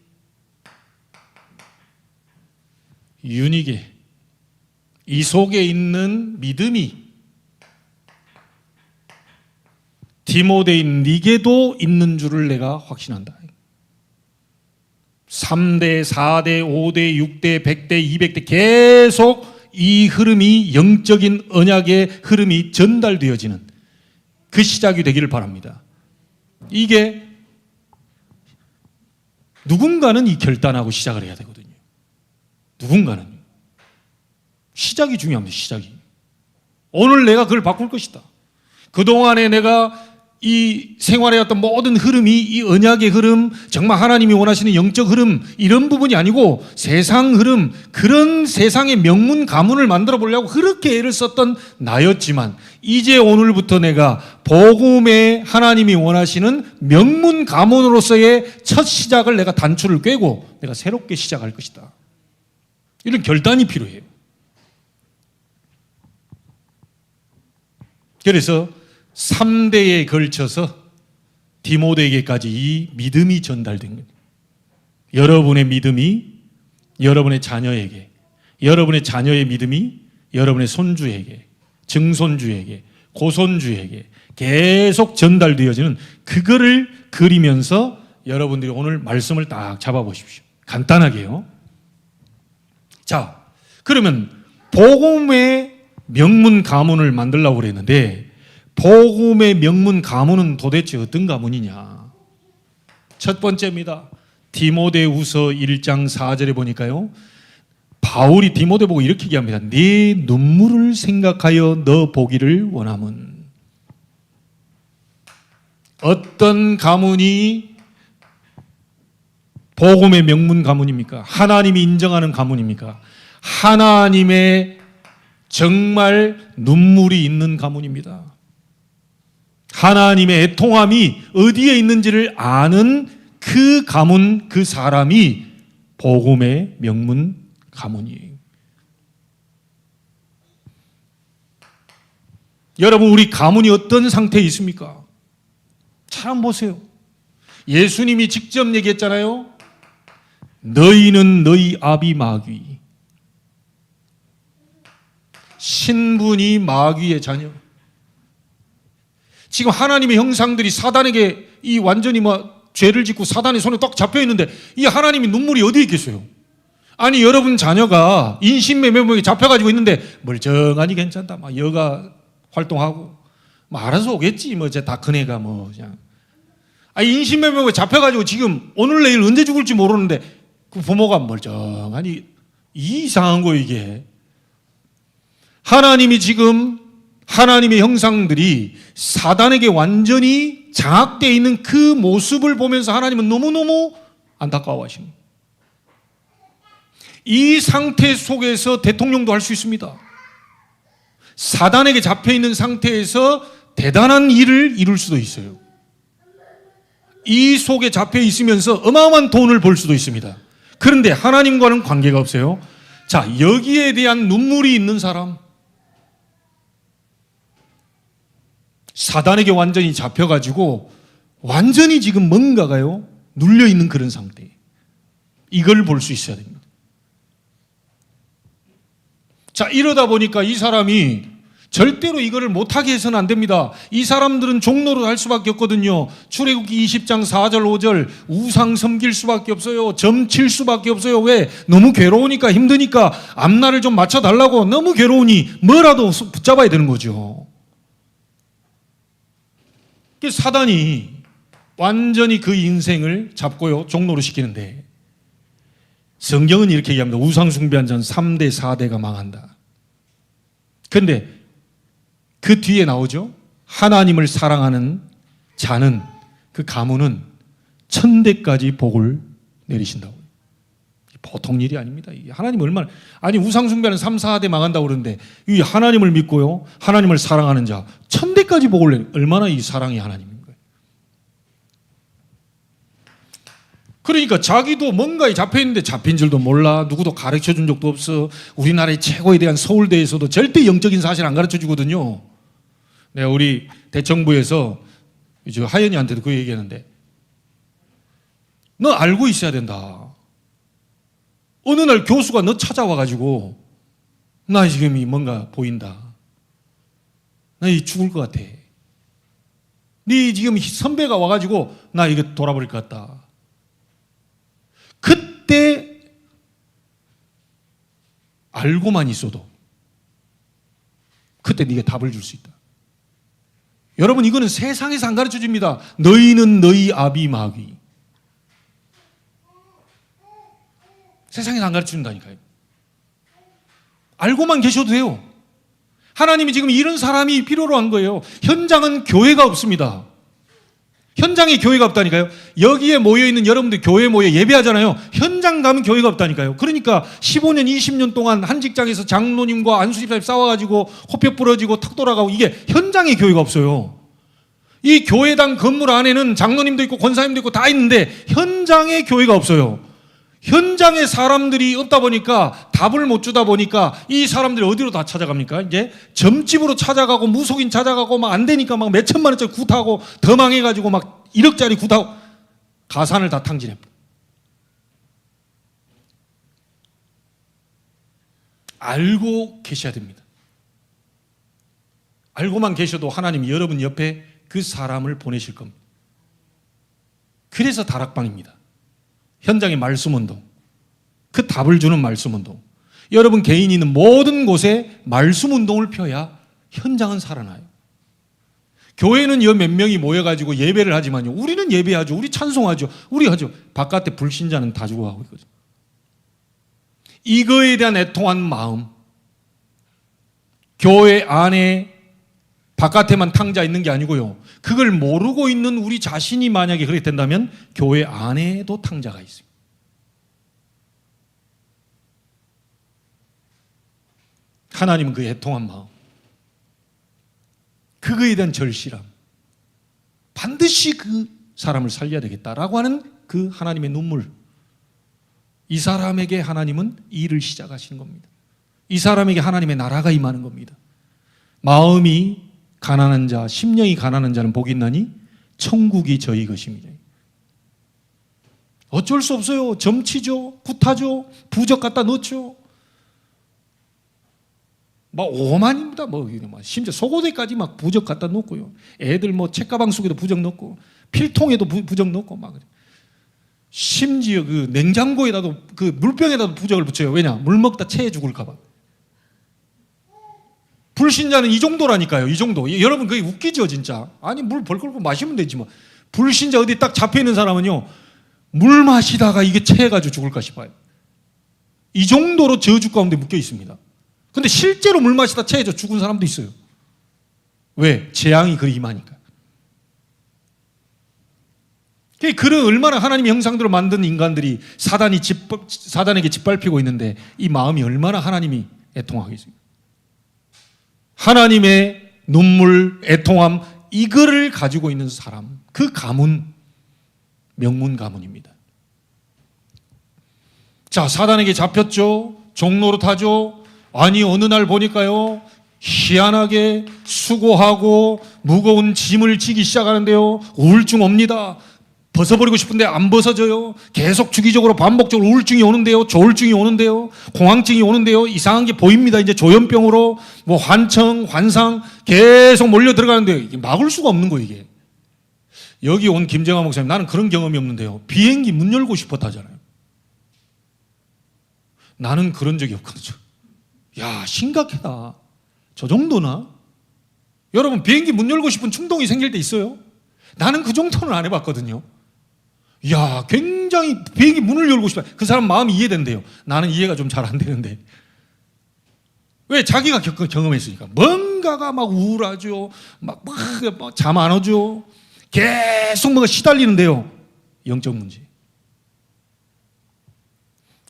유니게, 이 속에 있는 믿음이 디모데인 네게도 있는 줄을 내가 확신한다. 3대, 4대, 5대, 6대, 100대, 200대 계속 이 흐름이 영적인 언약의 흐름이 전달되어지는 그 시작이 되기를 바랍니다. 이게 누군가는 이 결단하고 시작을 해야 되거든요. 누군가는 시작이 중요합니다. 시작이. 오늘 내가 그걸 바꿀 것이다. 그동안에 내가 이 생활의 어떤 모든 흐름이 이 언약의 흐름, 정말 하나님이 원하시는 영적 흐름, 이런 부분이 아니고 세상 흐름, 그런 세상의 명문 가문을 만들어 보려고 그렇게 애를 썼던 나였지만 이제 오늘부터 내가 복음의 하나님이 원하시는 명문 가문으로서의 첫 시작을 내가 단추를 꿰고 내가 새롭게 시작할 것이다. 이런 결단이 필요해요. 그래서 3대에 걸쳐서 디모데에게까지 이 믿음이 전달된 거예요. 여러분의 믿음이 여러분의 자녀에게, 여러분의 자녀의 믿음이 여러분의 손주에게, 증손주에게, 고손주에게 계속 전달되어지는 그거를 그리면서 여러분들이 오늘 말씀을 딱 잡아보십시오. 간단하게요. 자, 그러면 복음의 명문 가문을 만들려고 그랬는데 복음의 명문 가문은 도대체 어떤 가문이냐? 첫 번째입니다. 디모데후서 1장 4절에 보니까요, 바울이 디모데 보고 이렇게 얘기합니다. 네 눈물을 생각하여 너 보기를 원함은. 어떤 가문이 복음의 명문 가문입니까? 하나님이 인정하는 가문입니까? 하나님의 정말 눈물이 있는 가문입니다. 하나님의 애통함이 어디에 있는지를 아는 그 가문, 그 사람이 복음의 명문 가문이에요. 여러분, 우리 가문이 어떤 상태에 있습니까? 잘 한번 보세요. 예수님이 직접 얘기했잖아요. 너희는 너희 아비 마귀. 신분이 마귀의 자녀. 지금 하나님의 형상들이 사단에게 이 완전히 죄를 짓고 사단의 손에 딱 잡혀 있는데 이 하나님의 눈물이 어디에 있겠어요? 아니, 여러분 자녀가 인신매매에 잡혀가지고 있는데 멀쩡하니 괜찮다. 여가 활동하고 알아서 오겠지. 이제 다 큰 애가 그냥. 인신매매에 잡혀가지고 지금 오늘 내일 언제 죽을지 모르는데 그 부모가 멀쩡하니 이상한 거 이게. 하나님이 지금 하나님의 형상들이 사단에게 완전히 장악되어 있는 그 모습을 보면서 하나님은 너무너무 안타까워하십니다. 이 상태 속에서 대통령도 할 수 있습니다. 사단에게 잡혀있는 상태에서 대단한 일을 이룰 수도 있어요. 이 속에 잡혀 있으면서 어마어마한 돈을 벌 수도 있습니다. 그런데 하나님과는 관계가 없어요. 자, 여기에 대한 눈물이 있는 사람, 사단에게 완전히 잡혀가지고 완전히 지금 뭔가가요 눌려있는 그런 상태, 이걸 볼 수 있어야 됩니다. 자, 이러다 보니까 이 사람이 절대로 이거를 못하게 해서는 안 됩니다. 이 사람들은 종로를 할 수밖에 없거든요. 출애굽기 20장 4절 5절 우상 섬길 수밖에 없어요. 점칠 수밖에 없어요. 왜? 너무 괴로우니까, 힘드니까 앞날을 좀 맞춰달라고. 너무 괴로우니 뭐라도 붙잡아야 되는 거죠. 사단이 완전히 그 인생을 잡고요 종로로 시키는데, 성경은 이렇게 얘기합니다. 우상 숭배한 전 3대 4대가 망한다. 그런데 그 뒤에 나오죠. 하나님을 사랑하는 자는, 그 가문은 1000대까지 복을 내리신다고. 보통 일이 아닙니다. 하나님 얼마나, 우상 숭배하는 3, 4대 망한다고 그러는데 이 하나님을 믿고요 하나님을 사랑하는 자 1000대까지 복을 내리, 얼마나 이 사랑이 하나님인 거예요. 그러니까 자기도 뭔가에 잡혀있는데 잡힌 줄도 몰라. 누구도 가르쳐준 적도 없어. 우리나라의 최고에 대한 서울대에서도 절대 영적인 사실 안 가르쳐주거든요. 내가 우리 대청부에서 이제 하연이한테도 그 얘기했는데, 너 알고 있어야 된다. 어느 날 교수가 너 찾아와가지고 나 지금 뭔가 보인다. 나 죽을 것 같아. 네 지금 선배가 와가지고 나 이거 돌아버릴 것 같다. 그때 알고만 있어도 그때 네가 답을 줄 수 있다. 여러분, 이거는 세상에서 안 가르쳐 줍니다. 너희는 너희 아비 마귀. 세상에서 안 가르쳐 준다니까요. 알고만 계셔도 돼요. 하나님이 지금 이런 사람이 필요로 한 거예요. 현장은 교회가 없습니다. 현장에 교회가 없다니까요. 여기에 모여있는 여러분들 교회에 모여 예배하잖아요. 현장 가면 교회가 없다니까요. 그러니까 15년 20년 동안 한 직장에서 장로님과 안수집사님 싸워가지고 호표 부러지고 탁 돌아가고, 이게 현장에 교회가 없어요. 이 교회당 건물 안에는 장로님도 있고 권사님도 있고 다 있는데 현장에 교회가 없어요. 현장에 사람들이 없다 보니까, 답을 못 주다 보니까 이 사람들이 어디로 다 찾아갑니까? 이제 점집으로 찾아가고 무속인 찾아가고 막 안 되니까 막 몇 천만 원짜리 굿하고 더 망해가지고 막 1억짜리 굿하고 가산을 다 탕진합니다. 알고 계셔야 됩니다. 알고만 계셔도 하나님이 여러분 옆에 그 사람을 보내실 겁니다. 그래서 다락방입니다. 현장의 말씀운동, 그 답을 주는 말씀운동. 여러분 개인이 있는 모든 곳에 말씀운동을 펴야 현장은 살아나요. 교회는 여 몇 명이 모여가지고 예배를 하지만요, 우리는 예배하죠, 우리 찬송하죠, 우리 하죠. 바깥에 불신자는 다 죽어가고 있거든요. 이거에 대한 애통한 마음, 교회 안에 바깥에만 탕자 있는 게 아니고요, 그걸 모르고 있는 우리 자신이 만약에 그렇게 된다면 교회 안에도 탕자가 있어요. 하나님은 그 애통한 마음, 그거에 대한 절실함, 반드시 그 사람을 살려야 되겠다라고 하는 그 하나님의 눈물, 이 사람에게 하나님은 일을 시작하시는 겁니다. 이 사람에게 하나님의 나라가 임하는 겁니다. 마음이 가난한 자, 심령이 가난한 자는 복이 있나니 천국이 저희 것입니다. 어쩔 수 없어요. 점치죠, 구타죠, 부적 갖다 넣죠. 막 오만입니다. 심지어 속옷에까지 막 부적 갖다 놓고요. 애들 책가방 속에도 부적 넣고, 필통에도 부적 넣고, 막 심지어 그 냉장고에다도, 그 물병에다도 부적을 붙여요. 왜냐? 물 먹다 체해 죽을까봐. 불신자는 이 정도라니까요. 이 정도. 여러분 그게 웃기죠, 진짜. 아니 물 벌컥 마시면 되지 뭐. 불신자 어디 딱 잡혀 있는 사람은요, 물 마시다가 이게 체해가지고 죽을까 싶어요. 이 정도로 저주 가운데 묶여 있습니다. 근데 실제로 물 마시다 체해져 죽은 사람도 있어요. 왜? 재앙이 그리 임하니까. 그런 얼마나 하나님의 형상대로 만든 인간들이 사단에게 짓밟히고 있는데 이 마음이 얼마나 하나님이 애통하겠습니까? 하나님의 눈물, 애통함, 이거를 가지고 있는 사람, 그 가문, 명문 가문입니다. 자, 사단에게 잡혔죠. 종노릇하죠. 아니 어느 날 보니까요, 희한하게 수고하고 무거운 짐을 지기 시작하는데요, 우울증 옵니다. 벗어버리고 싶은데 안 벗어져요. 계속 주기적으로 반복적으로 우울증이 오는데요, 조울증이 오는데요, 공황증이 오는데요, 이상한 게 보입니다. 이제 조현병으로 환청, 환상 계속 몰려 들어가는데 막을 수가 없는 거예요. 이게 여기 온 김정아 목사님, 나는 그런 경험이 없는데요, 비행기 문 열고 싶었다잖아요. 나는 그런 적이 없거든요. 야, 심각하다. 저 정도나? 여러분, 비행기 문 열고 싶은 충동이 생길 때 있어요? 나는 그 정도는 안 해봤거든요. 야, 굉장히 비행기 문을 열고 싶어요. 그 사람 마음이 이해된대요. 나는 이해가 좀 잘 안 되는데. 왜? 자기가 경험했으니까. 뭔가가 막 우울하죠. 막 잠 안 오죠. 계속 뭔가 시달리는데요. 영적 문제.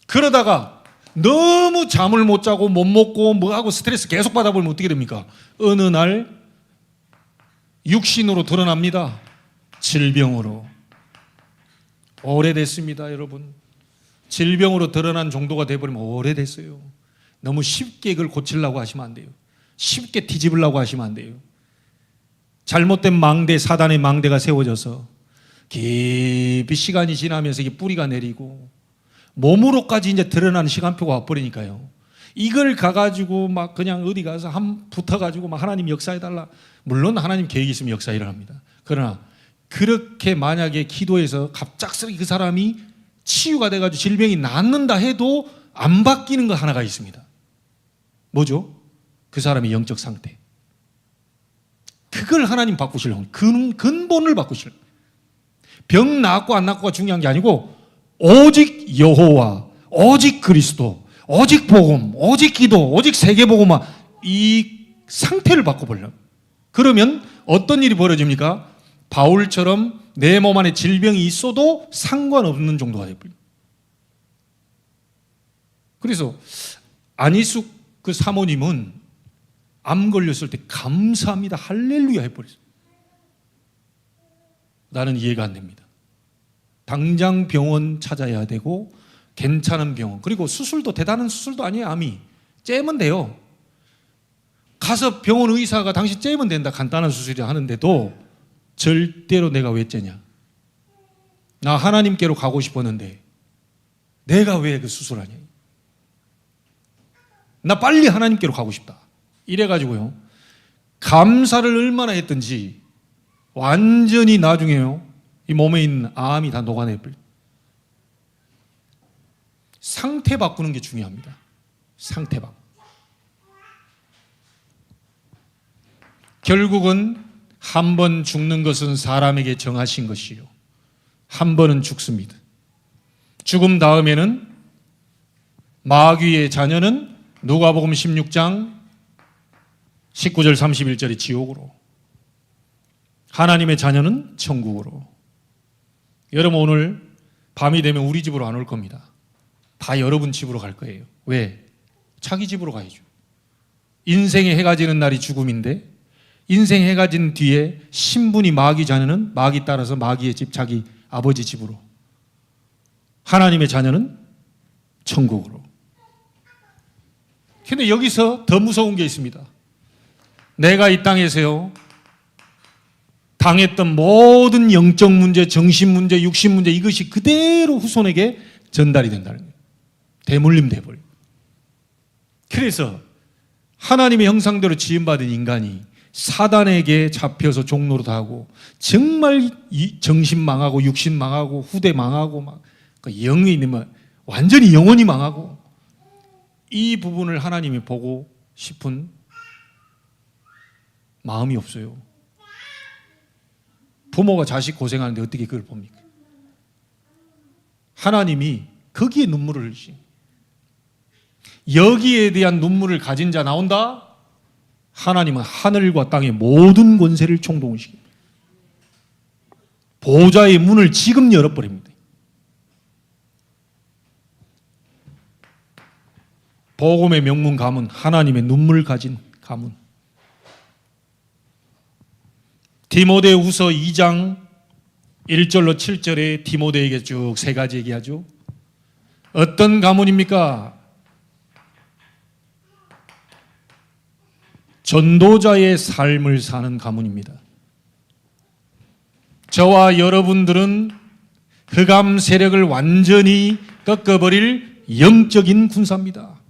그러다가 너무 잠을 못 자고 못 먹고 뭐하고 스트레스 계속 받아보면 어떻게 됩니까? 어느 날 육신으로 드러납니다. 질병으로. 오래됐습니다, 여러분. 질병으로 드러난 정도가 돼버리면 오래됐어요. 너무 쉽게 그걸 고치려고 하시면 안 돼요. 쉽게 뒤집으려고 하시면 안 돼요. 잘못된 망대, 사단의 망대가 세워져서 깊이 시간이 지나면서 이게 뿌리가 내리고 몸으로까지 이제 드러나는 시간표가 와버리니까요, 이걸 가가지고 막 그냥 어디 가서 붙어가지고 막 하나님 역사해달라. 물론 하나님 계획이 있으면 역사 일어납니다. 그러나 그렇게 만약에 기도해서 갑작스럽게 그 사람이 치유가 돼가지고 질병이 낫는다 해도 안 바뀌는 거 하나가 있습니다. 뭐죠? 그 사람의 영적 상태. 그걸 하나님 바꾸시려고, 근본을 바꾸시려고. 병 낫고 안 낫고가 중요한 게 아니고 오직 여호와, 오직 그리스도, 오직 복음, 오직 기도, 오직 세계복음화, 이 상태를 바꿔보려고. 그러면 어떤 일이 벌어집니까? 바울처럼 내 몸 안에 질병이 있어도 상관없는 정도가 되어버려요. 그래서 안희숙 그 사모님은 암 걸렸을 때 감사합니다, 할렐루야 해버렸어요. 나는 이해가 안 됩니다. 당장 병원 찾아야 되고, 괜찮은 병원, 그리고 수술도 대단한 수술도 아니에요. 암이 째면 돼요. 가서 병원 의사가 당신 째면 된다, 간단한 수술이라 하는데도 절대로 내가 왜 째냐, 나 하나님께로 가고 싶었는데 내가 왜 그 수술하냐, 나 빨리 하나님께로 가고 싶다, 이래가지고요, 감사를 얼마나 했든지 완전히 나중에요, 이 몸에 있는 암이 다 녹아내버려요. 상태 바꾸는 게 중요합니다. 상태 바꾸는. 결국은 한 번 죽는 것은 사람에게 정하신 것이요. 한 번은 죽습니다. 죽음 다음에는 마귀의 자녀는 누가복음 16장 19절 31절의 지옥으로, 하나님의 자녀는 천국으로. 여러분 오늘 밤이 되면 우리 집으로 안 올 겁니다. 다 여러분 집으로 갈 거예요. 왜? 자기 집으로 가야죠. 인생의 해가 지는 날이 죽음인데, 인생 해가 진 뒤에 신분이 마귀 자녀는 마귀 따라서 마귀의 집, 자기 아버지 집으로, 하나님의 자녀는 천국으로. 근데 여기서 더 무서운 게 있습니다. 내가 이 땅에서요 당했던 모든 영적 문제, 정신 문제, 육신 문제, 이것이 그대로 후손에게 전달이 된다는 거예요. 대물림 돼버려요. 그래서 하나님의 형상대로 지음받은 인간이 사단에게 잡혀서 종노릇 하고 정말 정신 망하고 육신 망하고 후대 망하고 막 영이 완전히 영혼이 망하고, 이 부분을 하나님이 보고 싶은 마음이 없어요. 부모가 자식 고생하는데 어떻게 그걸 봅니까? 하나님이 거기에 눈물을 흘리시. 여기에 대한 눈물을 가진 자 나온다? 하나님은 하늘과 땅의 모든 권세를 총동시킵니다. 보좌의 문을 지금 열어버립니다. 복음의 명문 가문, 하나님의 눈물 가진 가문. 디모데후서 2장 1절로 7절에 디모데에게 쭉 세 가지 얘기하죠. 어떤 가문입니까? 전도자의 삶을 사는 가문입니다. 저와 여러분들은 흑암 세력을 완전히 꺾어버릴 영적인 군사입니다.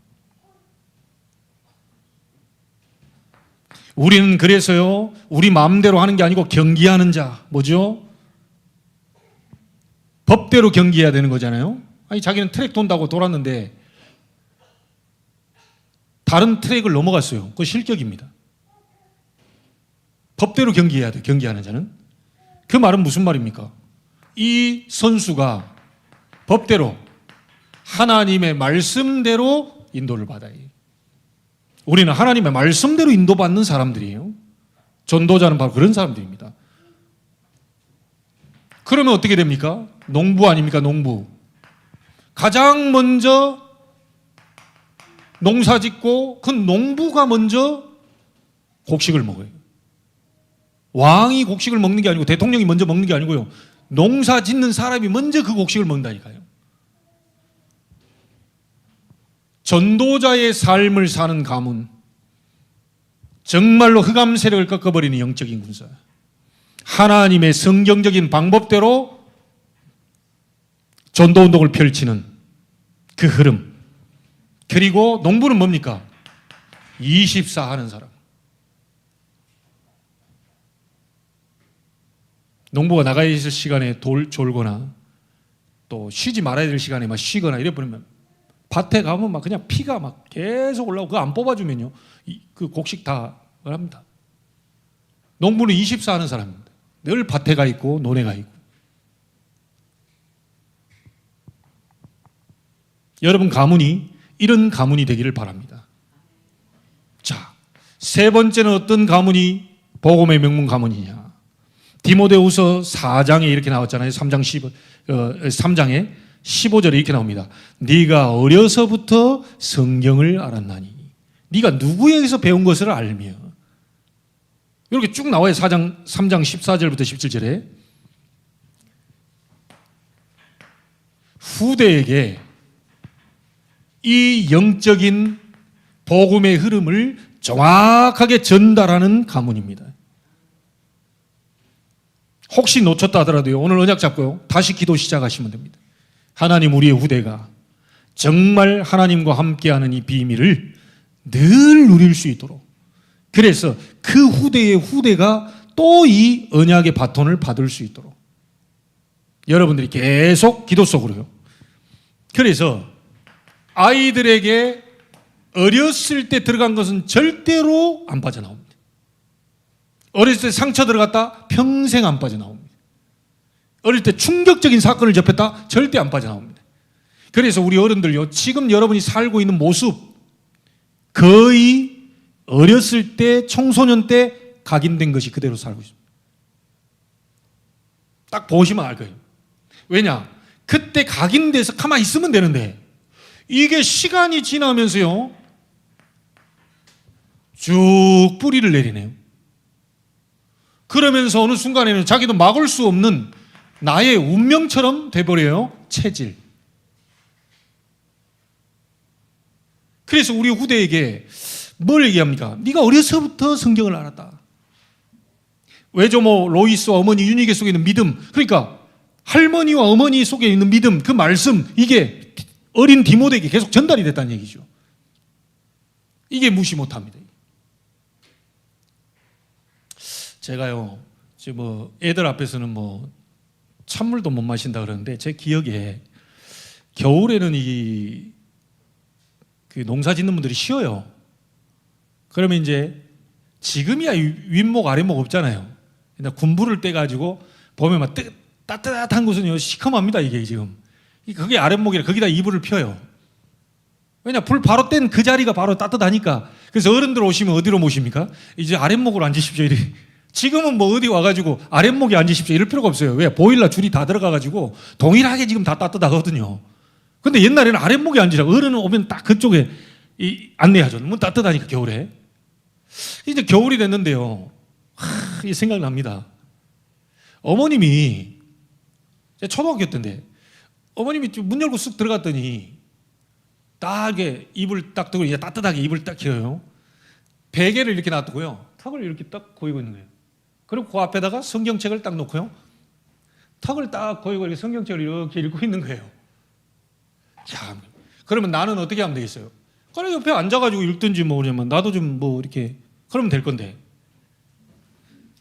우리는 그래서요, 우리 마음대로 하는 게 아니고 경기하는 자, 뭐죠? 법대로 경기해야 되는 거잖아요. 아니, 자기는 트랙 돈다고 돌았는데 다른 트랙을 넘어갔어요. 그거 실격입니다. 법대로 경기해야 돼, 경기하는 자는. 그 말은 무슨 말입니까? 이 선수가 법대로 하나님의 말씀대로 인도를 받아야 해요. 우리는 하나님의 말씀대로 인도받는 사람들이에요. 전도자는 바로 그런 사람들입니다. 그러면 어떻게 됩니까? 농부 아닙니까? 농부. 가장 먼저 농사 짓고 그 농부가 먼저 곡식을 먹어요. 왕이 곡식을 먹는 게 아니고, 대통령이 먼저 먹는 게 아니고요, 농사 짓는 사람이 먼저 그 곡식을 먹는다니까요. 전도자의 삶을 사는 가문, 정말로 흑암 세력을 꺾어버리는 영적인 군사, 하나님의 성경적인 방법대로 전도운동을 펼치는 그 흐름. 그리고 농부는 뭡니까? 24 하는 사람. 농부가 나가 있을 시간에 졸거나 또 쉬지 말아야 될 시간에 막 쉬거나 이래 버리면 밭에 가면 막 그냥 피가 막 계속 올라오고, 그거 안 뽑아주면요, 그 곡식 다 합니다. 농부는 24 하는 사람입니다. 늘 밭에 가 있고 논에 가 있고. 여러분 가문이 이런 가문이 되기를 바랍니다. 자, 세 번째는 어떤 가문이 복음의 명문 가문이냐? 디모데후서 4장에 이렇게 나왔잖아요. 3장에 15절에 이렇게 나옵니다. 네가 어려서부터 성경을 알았나니. 네가 누구에게서 배운 것을 알며. 이렇게 쭉 나와요. 3장 14절부터 17절에. 후대에게 이 영적인 복음의 흐름을 정확하게 전달하는 가문입니다. 혹시 놓쳤다 하더라도요, 오늘 언약 잡고요, 다시 기도 시작하시면 됩니다. 하나님, 우리의 후대가 정말 하나님과 함께하는 이 비밀을 늘 누릴 수 있도록, 그래서 그 후대의 후대가 또 이 언약의 바톤을 받을 수 있도록 여러분들이 계속 기도 속으로요. 그래서 아이들에게 어렸을 때 들어간 것은 절대로 안 빠져나옵니다. 어렸을 때 상처 들어갔다 평생 안 빠져나옵니다. 어릴 때 충격적인 사건을 접했다 절대 안 빠져나옵니다. 그래서 우리 어른들요, 지금 여러분이 살고 있는 모습 거의 어렸을 때 청소년 때 각인된 것이 그대로 살고 있습니다. 딱 보시면 알 거예요. 왜냐? 그때 각인돼서 가만히 있으면 되는데 이게 시간이 지나면서요 쭉 뿌리를 내리네요. 그러면서 어느 순간에는 자기도 막을 수 없는 나의 운명처럼 돼버려요. 체질. 그래서 우리 후대에게 뭘 얘기합니까? 네가 어려서부터 성경을 알았다. 외조모 로이스와 어머니 유니게 속에 있는 믿음, 그러니까 할머니와 어머니 속에 있는 믿음, 그 말씀, 이게 어린 디모데에게 계속 전달이 됐다는 얘기죠. 이게 무시 못합니다. 제가요, 지금 애들 앞에서는 찬물도 못 마신다 그러는데 제 기억에 겨울에는 그 농사 짓는 분들이 쉬어요. 그러면 이제 지금이야 윗목 아랫목 없잖아요. 군부를 떼가지고 보면 막 따뜻한 곳은 시커멉니다. 이게 지금 그게 아랫목이라 거기다 이불을 펴요. 왜냐 불 바로 뗀 그 자리가 바로 따뜻하니까. 그래서 어른들 오시면 어디로 모십니까? 이제 아랫목으로 앉으십시오. 이래. 지금은 어디 와가지고 아랫목에 앉으십시오 이럴 필요가 없어요. 왜? 보일러 줄이 다 들어가가지고 동일하게 지금 다 따뜻하거든요. 근데 옛날에는 아랫목에 앉으라고 어른은 오면 딱 그쪽에 안내하죠. 문 따뜻하니까 겨울에. 이제 겨울이 됐는데요. 이 생각납니다. 어머님이 초등학교 때인데 어머님이 문 열고 쓱 들어갔더니 딱 이렇게 이불 딱 두고 이제 따뜻하게 이불 딱 켜요. 베개를 이렇게 놔두고요. 턱을 이렇게 딱 고이고 있는 거예요. 그리고 그 앞에다가 성경책을 딱 놓고요. 턱을 딱 고이고 이렇게 성경책을 이렇게 읽고 있는 거예요. 참. 그러면 나는 어떻게 하면 되겠어요? 그래 옆에 앉아가지고 읽든지 그러면 나도 좀 이렇게 그러면 될 건데.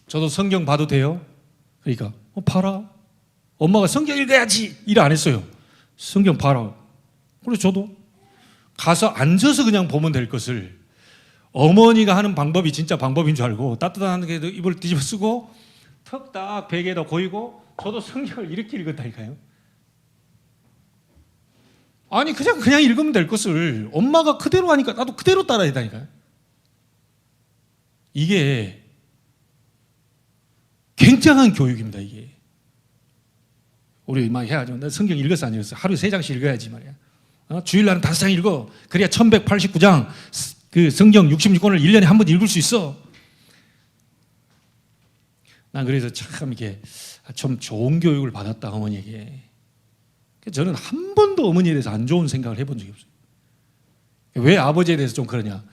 저도 성경 봐도 돼요? 그러니까 봐라. 엄마가 성경 읽어야지 일 안 했어요. 성경 봐라. 그래서 저도 가서 앉아서 그냥 보면 될 것을 어머니가 하는 방법이 진짜 방법인 줄 알고 따뜻한 게 이불 뒤집어 쓰고 턱 딱 베개에다 고이고 저도 성경을 이렇게 읽었다니까요. 아니 그냥 읽으면 될 것을 엄마가 그대로 하니까 나도 그대로 따라야 되니까요. 이게 굉장한 교육입니다. 이게 우리 막 해야죠. 나 성경 읽었어 안 읽었어? 하루에 3장씩 읽어야지 말이야. 주일날은 5장 읽어. 그래야 1189장 그 성경 66권을 1년에 한 번 읽을 수 있어. 난 그래서 참 이게 좀 좋은 교육을 받았다 어머니에게. 저는 한 번도 어머니에 대해서 안 좋은 생각을 해본 적이 없어요. 왜 아버지에 대해서 좀 그러냐?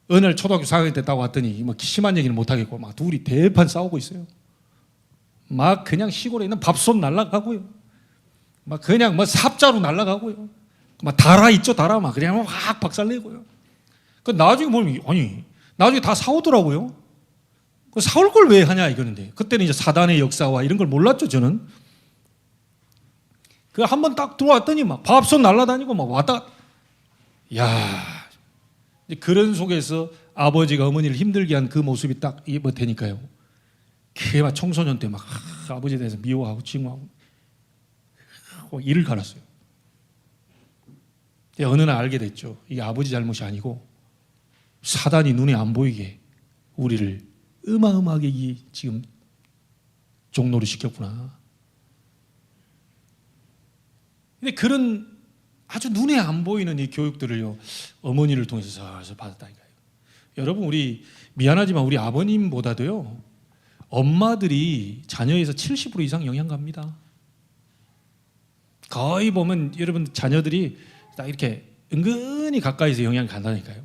어느 날 초등학교 4학년 때 따고 왔더니 심한 얘기는 못하겠고 막 둘이 대판 싸우고 있어요. 막 그냥 시골에 있는 밥솥 날라가고요. 막 그냥 삽자루 날라가고요. 막 달아 있죠, 달아. 막 그냥 확 박살내고요. 그 나중에 보면 나중에 다 사오더라고요. 그 사올 걸 왜 하냐 이거는데 그때는 이제 사단의 역사와 이런 걸 몰랐죠 저는. 그 한 번 딱 들어왔더니 막 밥솥 날라다니고 막 왔다. 야, 그런 속에서 아버지가 어머니를 힘들게 한 그 모습이 딱 되니까요. 그게 막 청소년 때 막 아버지에 대해서 미워하고 징후하고 이를 갈았어요. 어느 날 알게 됐죠. 이게 아버지 잘못이 아니고 사단이 눈에 안 보이게 우리를 어마어마하게 지금 종노를 시켰구나. 근데 그런 아주 눈에 안 보이는 이 교육들을요 어머니를 통해서 받았다니까요. 여러분 우리 미안하지만 우리 아버님보다도요 엄마들이 자녀에서 70% 이상 영향 갑니다. 거의 보면 여러분 자녀들이 딱 이렇게 은근히 가까이서 영향 간다니까요.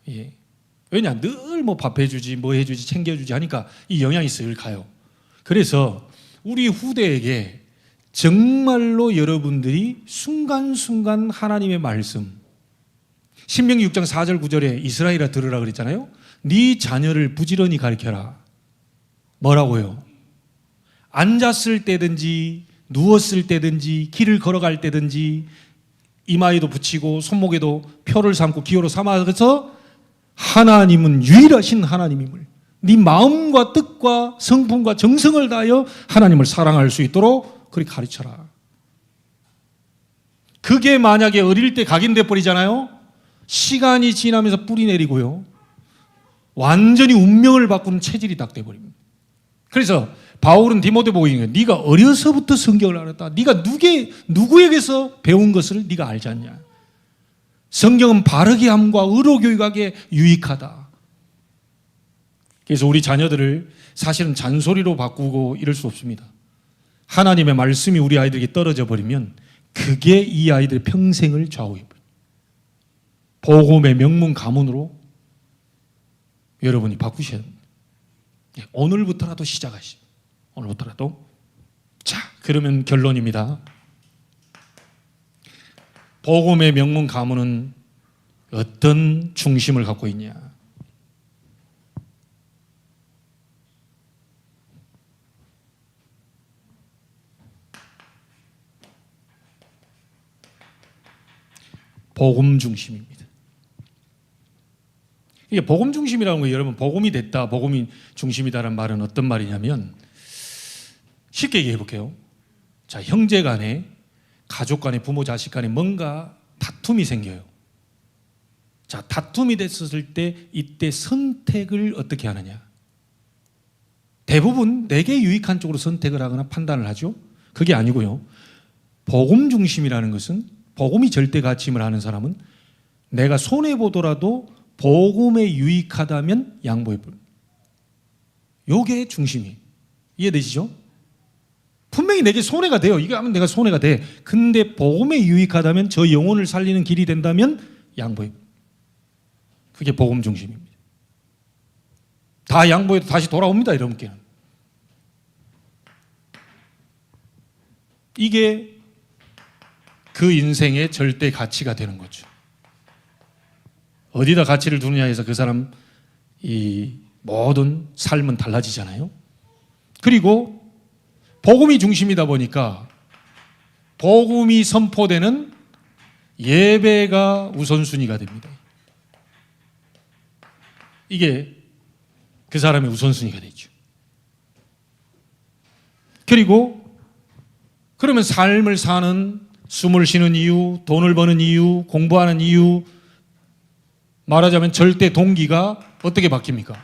예. 왜냐 늘 밥 해주지 해주지 챙겨주지 하니까 이 영향이 늘 가요. 그래서 우리 후대에게 정말로 여러분들이 순간순간 하나님의 말씀 신명기 6장 4절 9절에 이스라엘아 들으라 그랬잖아요. 네 자녀를 부지런히 가르쳐라. 뭐라고요? 앉았을 때든지 누웠을 때든지 길을 걸어갈 때든지 이마에도 붙이고 손목에도 표를 삼고 기호로 삼아서 하나님은 유일하신 하나님임을 네 마음과 뜻과 성품과 정성을 다하여 하나님을 사랑할 수 있도록 그렇게 가르쳐라. 그게 만약에 어릴 때 각인돼 버리잖아요. 시간이 지나면서 뿌리 내리고요. 완전히 운명을 바꾸는 체질이 딱 돼버립니다. 그래서 바울은 디모데 보고 있는 거예요. 네가 어려서부터 성경을 알았다. 네가 누구에게서 배운 것을 네가 알지 않냐. 성경은 바르게 함과 의로 교육하기에 유익하다. 그래서 우리 자녀들을 사실은 잔소리로 바꾸고 이럴 수 없습니다. 하나님의 말씀이 우리 아이들에게 떨어져 버리면 그게 이 아이들의 평생을 좌우해버려요. 복음의 명문 가문으로 여러분이 바꾸셔야 됩니다. 오늘부터라도 시작하시죠. 오늘부터라도. 자, 그러면 결론입니다. 복음의 명문 가문은 어떤 중심을 갖고 있냐? 복음 중심입니다. 이게 복음 중심이라는 거예요. 여러분, 복음이 됐다, 복음이 중심이다라는 말은 어떤 말이냐면, 쉽게 얘기해 볼게요. 자, 형제 간에, 가족 간에, 부모 자식 간에 뭔가 다툼이 생겨요. 자, 다툼이 됐었을 때 이때 선택을 어떻게 하느냐? 대부분 내게 유익한 쪽으로 선택을 하거나 판단을 하죠. 그게 아니고요. 복음 중심이라는 것은, 복음이 절대 가치임을 아는 사람은 내가 손해보더라도 복음에 유익하다면 양보해버립니다. 요게 중심이에요. 이해되시죠? 분명히 내게 손해가 돼요. 이거 하면 내가 손해가 돼. 근데 복음에 유익하다면, 저 영혼을 살리는 길이 된다면 양보해버립니다. 그게 복음 중심입니다. 다 양보해도 다시 돌아옵니다, 여러분께는. 이게 그 인생의 절대 가치가 되는 거죠. 어디다 가치를 두느냐 해서 그 사람 이 모든 삶은 달라지잖아요. 그리고 복음이 중심이다 보니까 복음이 선포되는 예배가 우선순위가 됩니다. 이게 그 사람의 우선순위가 되죠. 그리고 그러면 삶을 사는, 숨을 쉬는 이유, 돈을 버는 이유, 공부하는 이유, 말하자면 절대 동기가 어떻게 바뀝니까?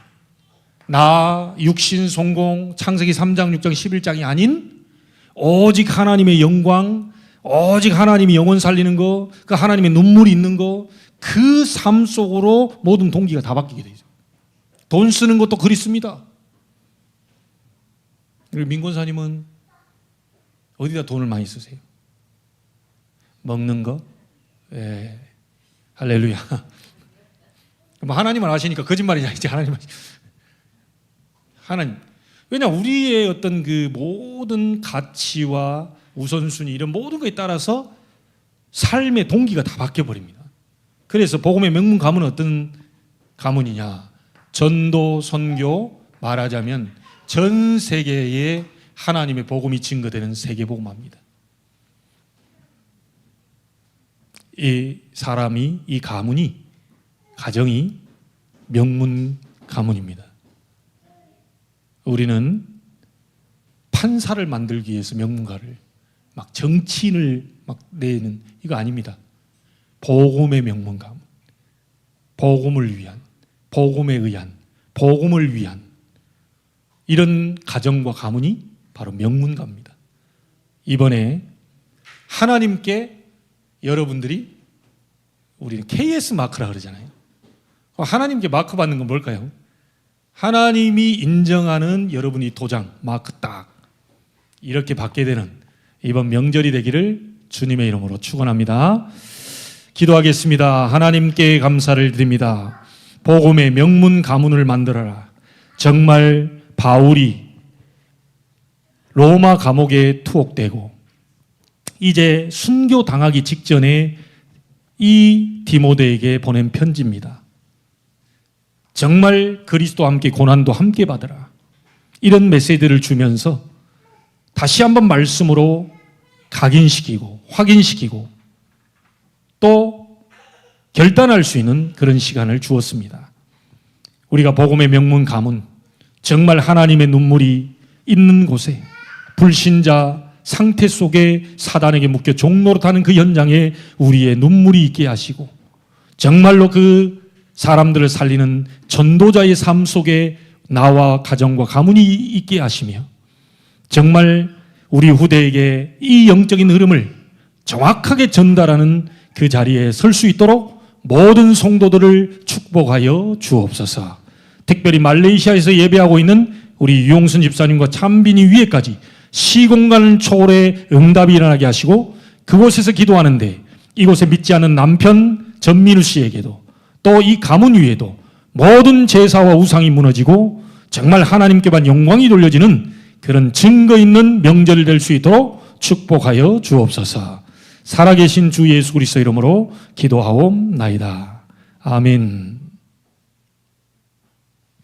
나, 육신, 성공, 창세기 3장, 6장, 11장이 아닌 오직 하나님의 영광, 오직 하나님이 영혼 살리는 거, 그 하나님의 눈물이 있는 거, 그 삶 속으로 모든 동기가 다 바뀌게 되죠. 돈 쓰는 것도 그립습니다. 그리고 민권사님은 어디다 돈을 많이 쓰세요? 먹는 거? 예. 할렐루야. 하나님을 아시니까 거짓말이냐, 이제 하나님. 왜냐, 우리의 어떤 그 모든 가치와 우선순위, 이런 모든 것에 따라서 삶의 동기가 다 바뀌어버립니다. 그래서 복음의 명문 가문은 어떤 가문이냐? 전도, 선교, 말하자면 전 세계에 하나님의 복음이 증거되는 세계복음화입니다. 이 사람이, 이 가문이, 가정이 명문 가문입니다. 우리는 판사를 만들기 위해서 명문가를, 막 정치인을 막 내는, 이거 아닙니다. 복음의 명문 가문, 복음을 위한, 복음에 의한, 복음을 위한 이런 가정과 가문이 바로 명문가입니다. 이번에 하나님께 여러분들이, 우리는 KS 마크라 그러잖아요. 하나님께 마크 받는 건 뭘까요? 하나님이 인정하는 여러분이 도장, 마크 딱 이렇게 받게 되는 이번 명절이 되기를 주님의 이름으로 축원합니다. 기도하겠습니다. 하나님께 감사를 드립니다. 복음의 명문 가문을 만들어라. 정말 바울이 로마 감옥에 투옥되고 이제 순교 당하기 직전에 이 디모데에게 보낸 편지입니다. 정말 그리스도와 함께 고난도 함께 받으라. 이런 메시지를 주면서 다시 한번 말씀으로 각인시키고 확인시키고 또 결단할 수 있는 그런 시간을 주었습니다. 우리가 복음의 명문 가문, 정말 하나님의 눈물이 있는 곳에 불신자 상태 속에 사단에게 묶여 종노릇하는 그 현장에 우리의 눈물이 있게 하시고 정말로 그 사람들을 살리는 전도자의 삶 속에 나와 가정과 가문이 있게 하시며 정말 우리 후대에게 이 영적인 흐름을 정확하게 전달하는 그 자리에 설 수 있도록 모든 성도들을 축복하여 주옵소서. 특별히 말레이시아에서 예배하고 있는 우리 유용순 집사님과 참빈이 위에까지 시공간을 초월해 응답이 일어나게 하시고 그곳에서 기도하는데 이곳에 믿지 않는 남편 전민우 씨에게도 또 이 가문 위에도 모든 제사와 우상이 무너지고 정말 하나님께만 영광이 돌려지는 그런 증거 있는 명절이 될 수 있도록 축복하여 주옵소서. 살아계신 주 예수 그리스도 이름으로 기도하옵나이다. 아멘.